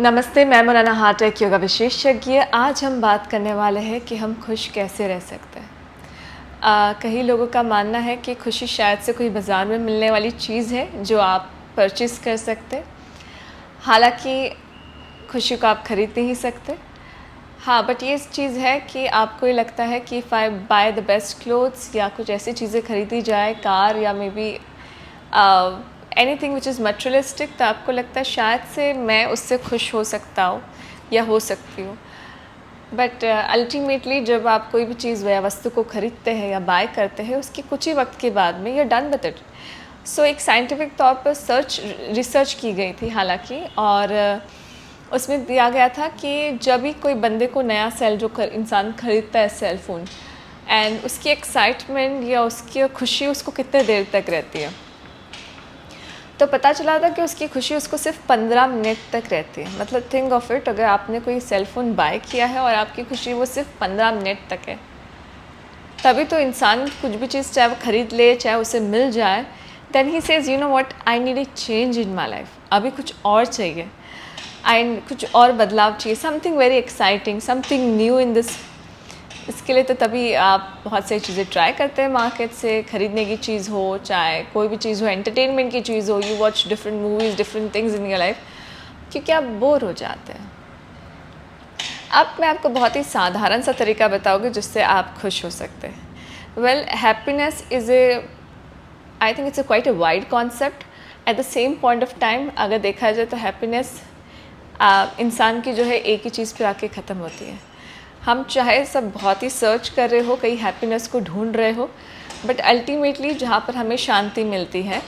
नमस्ते, मैं मौलाना हार्ट एक योगा विशेषज्ञ। आज हम बात करने वाले हैं कि हम खुश कैसे रह सकते हैं। कई लोगों का मानना है कि खुशी शायद से कोई बाज़ार में मिलने वाली चीज़ है जो आप परचेज़ कर सकते हैं। हालांकि खुशी को आप खरीद नहीं सकते। हाँ, बट ये चीज़ है कि आपको ये लगता है कि if I by the best clothes या कुछ ऐसी चीज़ें खरीदी जाए, कार या may be anything which is materialistic, तो आपको लगता है शायद से मैं उससे खुश हो सकता हूँ या हो सकती हूँ। बट अल्टीमेटली जब आप कोई भी चीज़ या वस्तु को खरीदते हैं या बाय करते हैं, उसके कुछ ही वक्त के बाद में you are done with it. So एक साइंटिफिक तौर पर रिसर्च की गई थी हालांकि, और उसमें दिया गया था कि जब भी कोई बंदे को नया इंसान खरीदता है सेल फ़ोन, एंड उसकी एक्साइटमेंट या उसकी खुशी उसको कितने देर तक रहती है, तो पता चला था कि उसकी खुशी उसको सिर्फ 15 मिनट तक रहती है। मतलब थिंक ऑफ इट, अगर आपने कोई सेल फ़ोन बाय किया है और आपकी खुशी वो सिर्फ 15 मिनट तक है, तभी तो इंसान कुछ भी चीज़ चाहे वो ख़रीद ले, चाहे उसे मिल जाए, then he says you know what, I need a change in my life. अभी कुछ और चाहिए, कुछ और बदलाव चाहिए, something very exciting, something new in this. इसके लिए तो तभी आप बहुत सारी चीज़ें ट्राई करते हैं मार्केट से। ख़रीदने की चीज़ हो, चाहे कोई भी चीज़ हो, एंटरटेनमेंट की चीज़ हो, you watch different movies, different things in your life, क्योंकि आप बोर हो जाते हैं। अब मैं आपको बहुत ही साधारण सा तरीका बताऊँगी जिससे आप खुश हो सकते हैं। Well, happiness is I think it's quite a wide concept. At the same point of time अगर देखा जाए तो हैप्पीनेस इंसान की जो है एक ही चीज़ पे आके ख़त्म होती है। हम चाहे सब बहुत ही सर्च कर रहे हो, कहीं हैप्पीनेस को ढूंढ रहे हो, बट अल्टीमेटली जहाँ पर हमें शांति मिलती है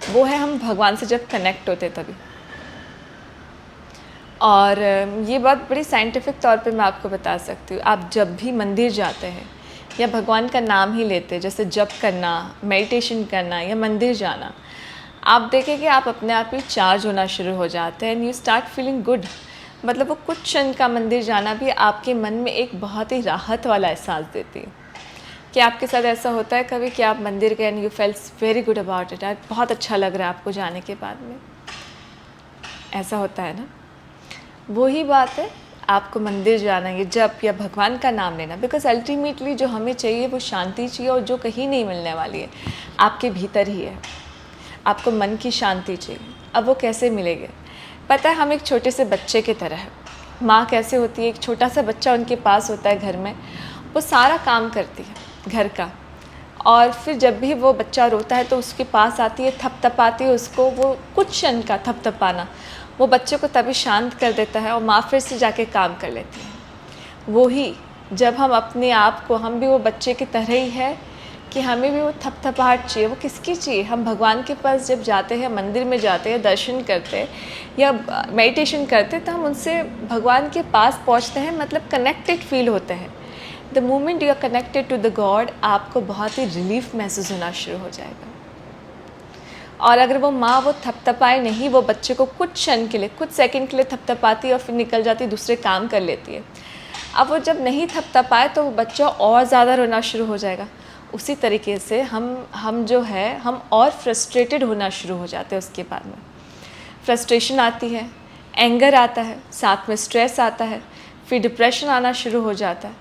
वो है हम भगवान से जब कनेक्ट होते तभी। और ये बात बड़ी साइंटिफिक तौर पे मैं आपको बता सकती हूँ। आप जब भी मंदिर जाते हैं या भगवान का नाम ही लेते हैं, जैसे जप करना, मेडिटेशन करना या मंदिर जाना, आप देखें कि आप अपने आप ही चार्ज होना शुरू हो जाते हैं and you start feeling good. मतलब वो कुछ क्षण का मंदिर जाना भी आपके मन में एक बहुत ही राहत वाला एहसास देती है। कि आपके साथ ऐसा होता है कभी कि आप मंदिर गए and you fails very good about it, बहुत अच्छा लग रहा है आपको जाने के बाद में, ऐसा होता है ना। वही बात है, आपको मंदिर जाना, ये जप या भगवान का नाम लेना, बिकॉज अल्टीमेटली जो हमें चाहिए वो शांति चाहिए, और जो कहीं नहीं मिलने वाली है, आपके भीतर ही है। आपको मन की शांति चाहिए। अब वो कैसे मिलेगी? पता है, हम एक छोटे से बच्चे की तरह है। माँ कैसे होती है, एक छोटा सा बच्चा उनके पास होता है घर में, वो सारा काम करती है घर का, और फिर जब भी वो बच्चा रोता है तो उसके पास आती है, थपथपाती है उसको। वो कुछ क्षण का थपथपाना वो बच्चे को तभी शांत कर देता है, और माँ फिर से जाके काम कर लेती है। वही जब हम अपने आप को, हम भी वो बच्चे की तरह ही है कि हमें भी वो थपथपाहट चाहिए। वो किसकी चाहिए? हम भगवान के पास जब जाते हैं, मंदिर में जाते हैं, दर्शन करते हैं या मेडिटेशन करते हैं, तो हम उनसे भगवान के पास पहुंचते हैं, मतलब कनेक्टेड फील होते हैं। The moment you are connected to the God, आपको बहुत ही रिलीफ महसूस होना शुरू हो जाएगा। और अगर वो माँ वो थपथपाए नहीं, वो बच्चे को कुछ क्षण के लिए, कुछ सेकंड के लिए थपथपाती है और फिर निकल जाती, दूसरे काम कर लेती है। अब वो जब नहीं थपथपाए तो वो बच्चा और ज़्यादा रोना शुरू हो जाएगा। उसी तरीके से हम जो है, हम और फ्रस्ट्रेटेड होना शुरू हो जाते हैं। उसके बाद में फ्रस्ट्रेशन आती है, एंगर आता है, साथ में स्ट्रेस आता है, फिर डिप्रेशन आना शुरू हो जाता है।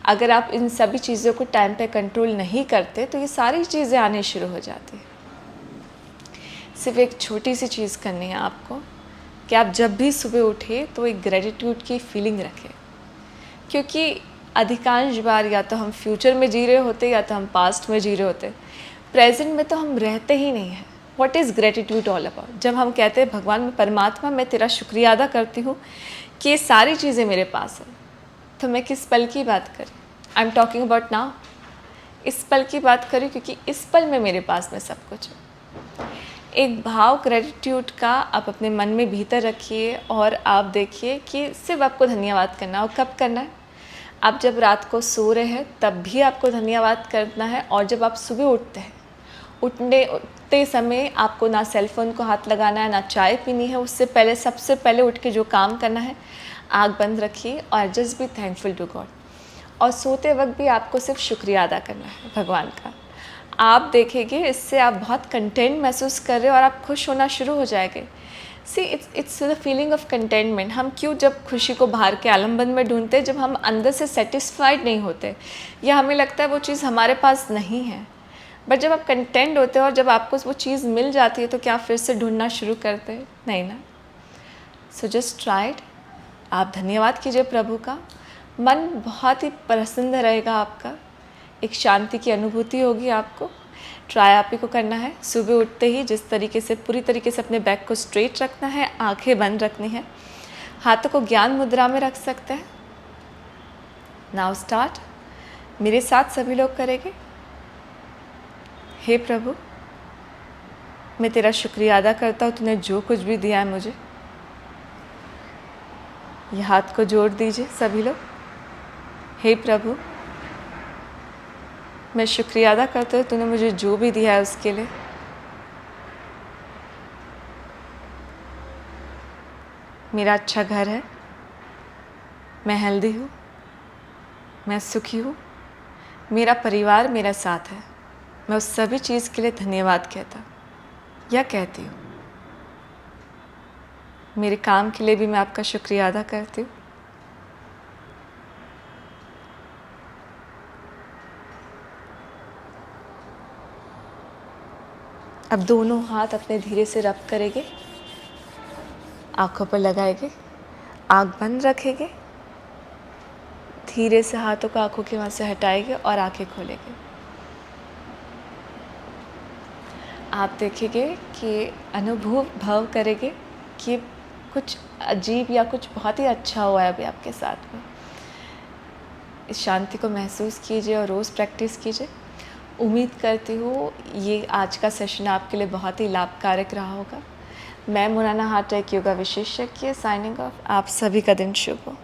अगर आप इन सभी चीज़ों को टाइम पे कंट्रोल नहीं करते तो ये सारी चीज़ें आने शुरू हो जाती हैं। सिर्फ एक छोटी सी चीज़ करनी है आपको, कि आप जब भी सुबह उठे तो एक ग्रेटिट्यूड की फीलिंग रखें, क्योंकि अधिकांश बार या तो हम फ्यूचर में जी रहे होते या तो हम पास्ट में जी रहे होते, प्रेजेंट में तो हम रहते ही नहीं हैं। What is gratitude all about? जब हम कहते हैं भगवान में, परमात्मा मैं तेरा शुक्रिया अदा करती हूँ कि ये सारी चीज़ें मेरे पास हैं, तो मैं किस पल की बात करी? I am talking about now. इस पल की बात करी, क्योंकि इस पल में मेरे पास में सब कुछ है। एक भाव ग्रेटिट्यूड का आप अपने मन में भीतर रखिए, और आप देखिए कि सिर्फ आपको धन्यवाद करना है। और कब करना है? आप जब रात को सो रहे हैं तब भी आपको धन्यवाद करना है, और जब आप सुबह उठते हैं, उठते समय आपको ना सेल फ़ोन को हाथ लगाना है, ना चाय पीनी है। उससे पहले, सबसे पहले उठ के जो काम करना है, आँख बंद रखिए और just be thankful to God. और सोते वक्त भी आपको सिर्फ शुक्रिया अदा करना है भगवान का। आप देखेंगे इससे आप बहुत कंटेंट महसूस कर रहे हो और आप खुश होना शुरू हो जाएंगे। See it's the feeling of contentment. हम क्यों जब खुशी को बाहर के आलमबंद में ढूंढते हैं, जब हम अंदर से सेटिस्फाइड नहीं होते या हमें लगता है वो चीज़ हमारे पास नहीं है। बट जब आप कंटेंट होते हो और जब आपको वो चीज़ मिल जाती है तो क्या फिर से ढूंढना शुरू करते हैं? नहीं ना। So just tried. आप धन्यवाद कीजिए प्रभु का, मन बहुत ही प्रसन्न रहेगा आपका, एक शांति की अनुभूति होगी आपको। ट्राई आप ही को करना है। सुबह उठते ही जिस तरीके से पूरी तरीके से अपने बैक को स्ट्रेट रखना है, आंखें बंद रखनी है, हाथों को ज्ञान मुद्रा में रख सकते हैं। Now start. मेरे साथ सभी लोग करेंगे। हे प्रभु, मैं तेरा शुक्रिया अदा करता हूँ, तूने जो कुछ भी दिया है मुझे। ये हाथ को जोड़ दीजिए सभी लोग। हे प्रभु, मैं शुक्रिया अदा करता हूँ, तूने मुझे जो भी दिया है उसके लिए। मेरा अच्छा घर है, मैं हेल्दी हूँ, मैं सुखी हूँ, मेरा परिवार मेरा साथ है। मैं उस सभी चीज़ के लिए धन्यवाद कहता या कहती हूँ। मेरे काम के लिए भी मैं आपका शुक्रिया अदा करती हूँ। अब दोनों हाथ अपने धीरे से रब करेंगे, आँखों पर लगाएंगे, आँख बंद रखेंगे, धीरे से हाथों को आँखों के वहाँ से हटाएंगे और आँखें खोलेंगे। आप देखेंगे कि अनुभव करेंगे कि कुछ अजीब या कुछ बहुत ही अच्छा हुआ है अभी आपके साथ में। इस शांति को महसूस कीजिए और रोज़ प्रैक्टिस कीजिए। उम्मीद करती हूँ ये आज का सेशन आपके लिए बहुत ही लाभकारक रहा होगा। मैं मुराना हार्ट एक योगा विशेषज्ञ साइनिंग ऑफ। आप सभी का दिन शुभ हो।